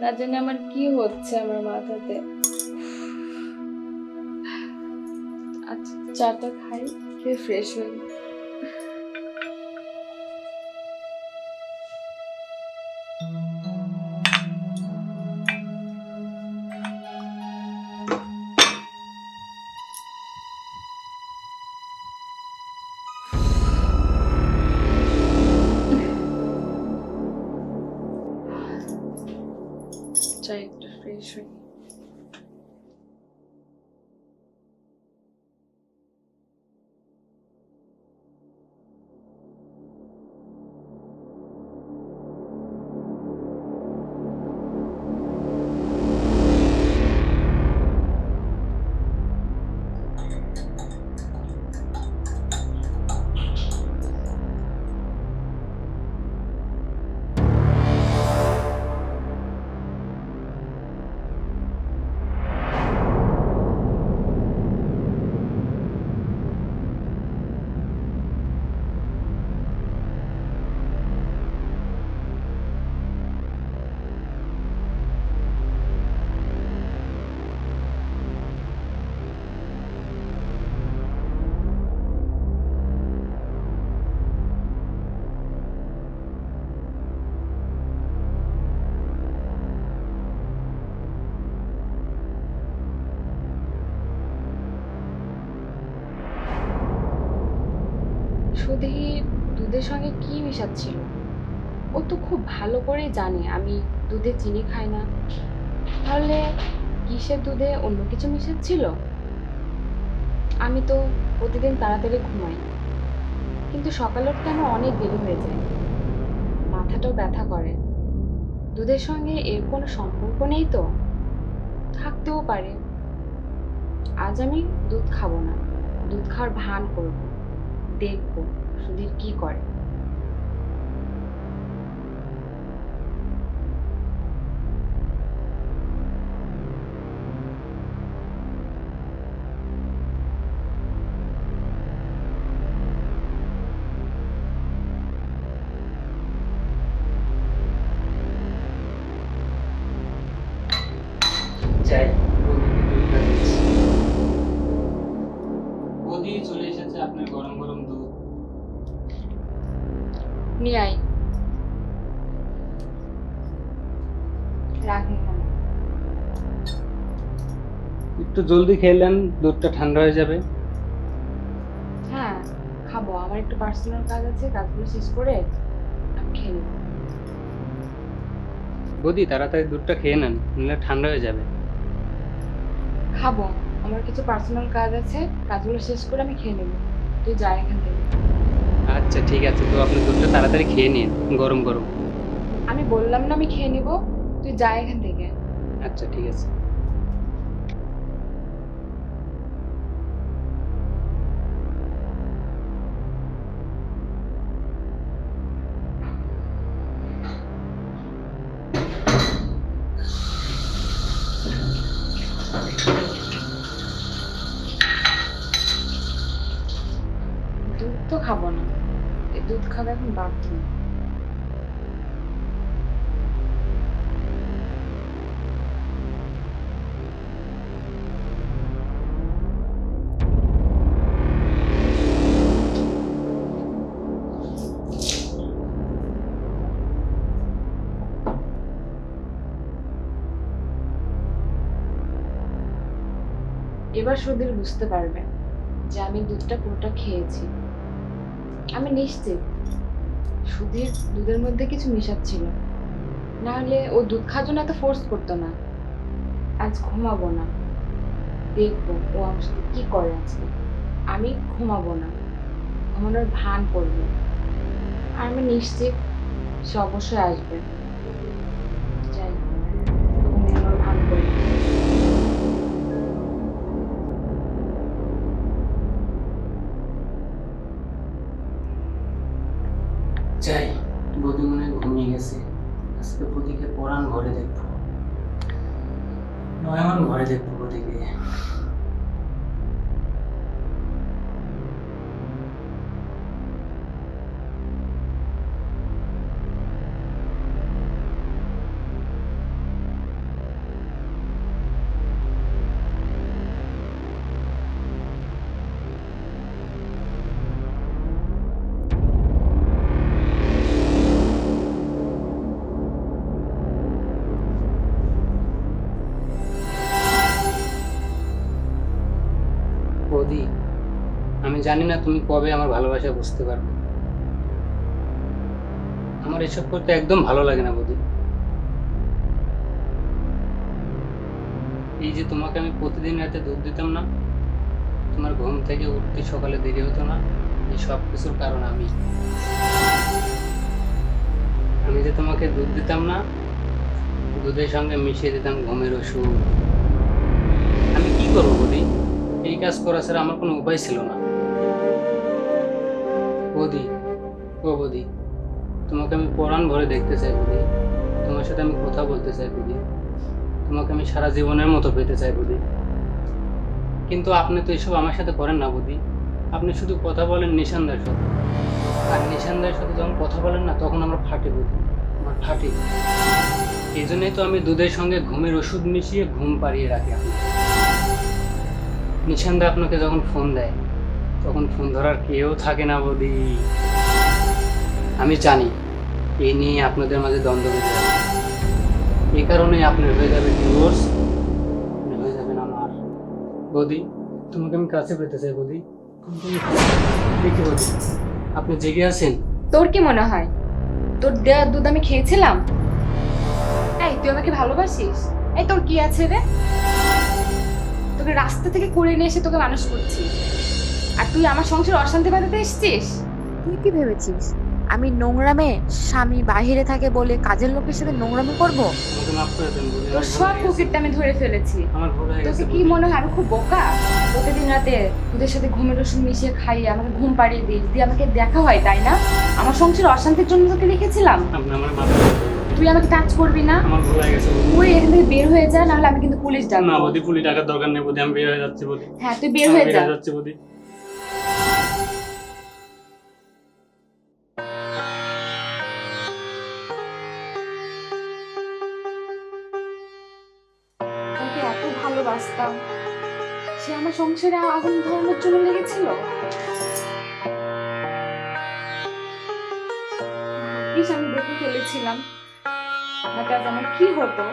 না জানি আমার কি হচ্ছে আমার মাথাতে। আচ্ছা চাটা খাই, খেয়ে ফ্রেশ হই। চাই একটু ফ্রেশ হই। সুধীর দুধের সঙ্গে কি মেশাচ্ছিল? ও তো খুব ভালো করেই জানে আমি দুধে চিনি খাই না। তাহলে কিসের দুধে অন্য কিছু মিশাচ্ছিল? আমি তো প্রতিদিন তাড়াতাড়ি ঘুমাই, কিন্তু সকালে উঠতে আমার অনেক দেরি হয়ে যায়, মাথাটাও ব্যথা করে। দুধের সঙ্গে এর কোনো সম্পর্ক নেই তো? থাকতেও পারে। আজ আমি দুধ খাবো না, দুধ খাওয়ার ভান করব, দেখবো সুধীর কি করে। চাই বৌদিকে দুধটা দিচ্ছি। বৌদি চলে এসেছে আপনার গরম গরম দুধ। নিয়ে আয়, রাখ এখানে। একটু জলদি খেলেন, দুধটা ঠান্ডা হয়ে যাবে। হ্যাঁ খাবো, আমার একটু পার্সোনাল কাজ আছে, কাজগুলো শেষ করে আমি খেয়ে নেবো। বৌদি তাড়াতাড়ি দুধটা খেয়ে নেন, নাহলে ঠান্ডা হয়ে যাবে। খাবো, আমার কিছু পার্সোনাল কাজ আছে, কাজগুলো শেষ করে আমি খেয়ে নেবো। তুই যা এখান থেকে। আচ্ছা ঠিক আছে, তো আপনি দুধটা তাড়াতাড়ি খেয়ে নিন, গরম গরম। আমি বললাম না আমি খেয়ে নেবো, তুই যা এখান থেকে। আচ্ছা ঠিক আছে। দুধ তো খাবো না, এই দুধ খাবে এখন বাধ্য। এবার সুধীর বুঝতে পারবে যে আমি দুধটা পুরোটা খেয়েছি। আমি নিশ্চিত সুধীর দুধের মধ্যে কিছু মেশাচ্ছিল, না হলে ও দুধ খাওয়ার জন্য এত ফোর্স করতো না। আজ ঘুমাবো না, দেখবো ও আমার সাথে কি করে আজকে। আমি ঘুমাবো না, ঘুমানোর ভান করবো, আর আমি নিশ্চিত সে অবশ্যই আসবে। যাই, ঘুমানোর ভান করি। যাই, বৌদি মনে হয় ঘুমিয়ে গেছে। আজকে বৌদিকে পরাণ ঘরে দেখবো, নয়ন ঘরে দেখবো বৌদিকে। জানি না তুমি কবে আমার ভালোবাসা বুঝতে পারবে। আমার এসব করতে একদম ভালো লাগে না বৌদি। এই যে তোমাকে আমি প্রতিদিন রাতে দুধ দিতাম না, তোমার ঘুম থেকে উঠতে সকালে দেরি হতো না, এই সব কিছুর কারণ আমি। আমি যে তোমাকে দুধ দিতাম না, দুধের সঙ্গে মিশিয়ে দিতাম ঘুমের ওষুধ। আমি কি করবো বৌদি? এই কাজ করা ছাড়া আমার কোনো উপায় ছিল না। বৌদি, ও বৌদি, তোমাকে আমি পরাণ ভরে দেখতে চাই বৌদি। তোমার সাথে আমি কথা বলতে চাই বৌদি। তোমাকে আমি সারা জীবনের মতো পেতে চাই বৌদি। কিন্তু আপনি তো এসব আমার সাথে করেন না বৌদি। আপনি শুধু কথা বলেন নিশানদার সাথে, আর নিশানদার সাথে যখন কথা বলেন না তখন আমরা ফাটি বৌদি, আমার ফাটি। এই জন্যই তো আমি দুধের সঙ্গে ঘুমের ওষুধ মিশিয়ে ঘুম পাড়িয়ে রাখি আপনাকে। নিশানদা আপনাকে যখন ফোন দেয় তখন ফোন ধরার কেউ থাকে না বৌদি। আমি জানি এই নিয়ে আপনাদের মাঝে দ্বন্দ্ব বেঁধে যাবে। এই কারণেই আপনার হয়ে যাবে ডিভোর্স, আপনি হয়ে যাবেন আমার। বৌদি, তোমাকে আমি কাছে পেতে চাই বৌদি। দেখি বৌদি, আপনি জেগে আছেন? তোর কি মনে হয় তোর দেওয়া দুধ আমি খেয়েছিলাম? এই তুই আমাকে ভালোবাসিস? এই তোর কি আছে রে? তোকে রাস্তা থেকে করে নিয়ে এসে তোকে মানুষ করছি, আর তুই আমার সংসারে অশান্তি বাঁধাতে এসেছিস? তুই কি ভেবেছিস আমি নোংরামে স্বামী বাহিরে থাকে বলে কাজের লোকের সাথে নোংরামি করব? আমাকে মাফ করে দেন বৌদি, তোর সব কুকিরটা আমি ধরে ফেলেছি। আমার ভুল হয়ে গেছে তোকে কি বৌদি। মনে হয় আমি খুব বোকা? প্রতিদিন রাতে দুধের সাথে ঘুমের ওষুধ মিশিয়ে খাইয়ে আমাকে ঘুম পাড়িয়ে দিস দিয়ে আমাকে দেখা হয়, তাই না? আমার সংসারে অশান্তির জন্য তোকে রেখেছিলাম। আপনি আমার মাফ করে দেন বৌদি। তুই আমাকে টাচ করবি না। আমার ভুল হয়ে গেছে বৌদি। তুই এখান থেকে বের হয়ে যা, নাহলে আমি কিন্তু পুলিশ না ডাকবো। বৌদি, পুলিশ টাকার দরকার নেই বৌদি, আমি বের হয়ে যাচ্ছি বৌদি। হ্যাঁ তুই বের আমি হয়ে যা। যাচ্ছি বৌদি। তাকে এত ভালোবাসতাম, সে আমার সংসারে আগুন ধরানোর জন্য লেগেছিল। ভাগ্যিস আমি দেখে ফেলেছিলাম, নাকি আজ আমার কি হতো।